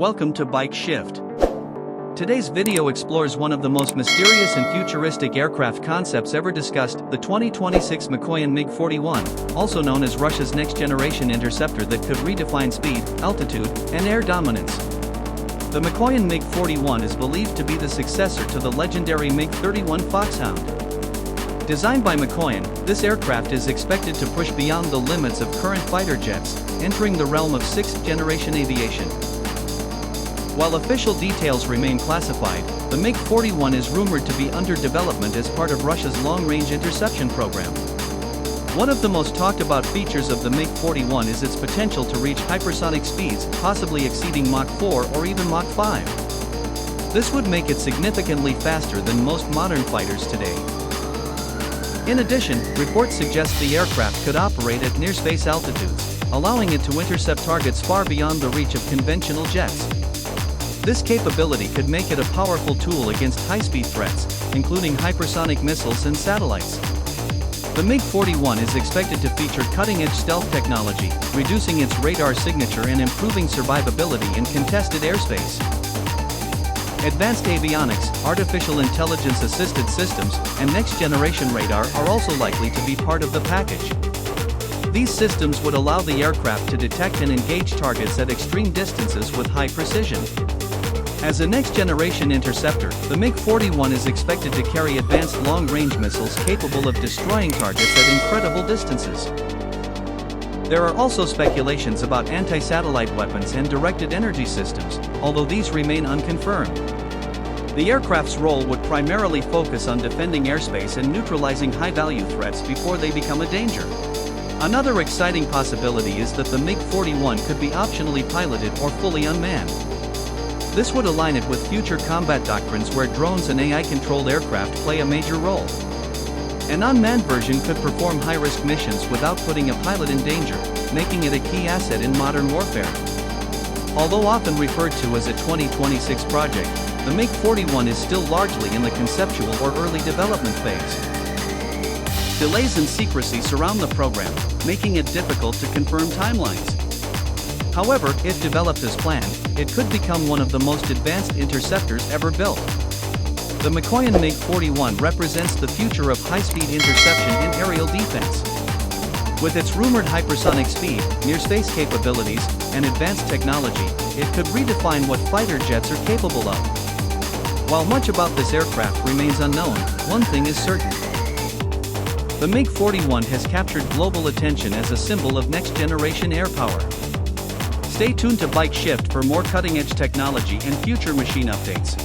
Welcome to Bike Shift. Today's video explores one of the most mysterious and futuristic aircraft concepts ever discussed, the 2026 Mikoyan MiG-41, also known as Russia's next-generation interceptor that could redefine speed, altitude, and air dominance. The Mikoyan MiG-41 is believed to be the successor to the legendary MiG-31 Foxhound. Designed by Mikoyan, this aircraft is expected to push beyond the limits of current fighter jets, entering the realm of sixth-generation aviation. While official details remain classified, the MiG-41 is rumored to be under development as part of Russia's long-range interception program. One of the most talked-about features of the MiG-41 is its potential to reach hypersonic speeds, possibly exceeding Mach 4 or even Mach 5. This would make it significantly faster than most modern fighters today. In addition, reports suggest the aircraft could operate at near-space altitudes, allowing it to intercept targets far beyond the reach of conventional jets. This capability could make it a powerful tool against high-speed threats, including hypersonic missiles and satellites. The MiG-41 is expected to feature cutting-edge stealth technology, reducing its radar signature and improving survivability in contested airspace. Advanced avionics, artificial intelligence-assisted systems, and next-generation radar are also likely to be part of the package. These systems would allow the aircraft to detect and engage targets at extreme distances with high precision. As a next-generation interceptor, the MiG-41 is expected to carry advanced long-range missiles capable of destroying targets at incredible distances. There are also speculations about anti-satellite weapons and directed energy systems, although these remain unconfirmed. The aircraft's role would primarily focus on defending airspace and neutralizing high-value threats before they become a danger. Another exciting possibility is that the MiG-41 could be optionally piloted or fully unmanned. This would align it with future combat doctrines where drones and AI-controlled aircraft play a major role. An unmanned version could perform high-risk missions without putting a pilot in danger, making it a key asset in modern warfare. Although often referred to as a 2026 project, the MiG-41 is still largely in the conceptual or early development phase. Delays and secrecy surround the program, making it difficult to confirm timelines. However, if developed as planned, it could become one of the most advanced interceptors ever built. The Mikoyan MiG-41 represents the future of high-speed interception and aerial defense. With its rumored hypersonic speed, near-space capabilities, and advanced technology, it could redefine what fighter jets are capable of. While much about this aircraft remains unknown, one thing is certain. The MiG-41 has captured global attention as a symbol of next-generation air power. Stay tuned to Bike Shift for more cutting-edge technology and future machine updates.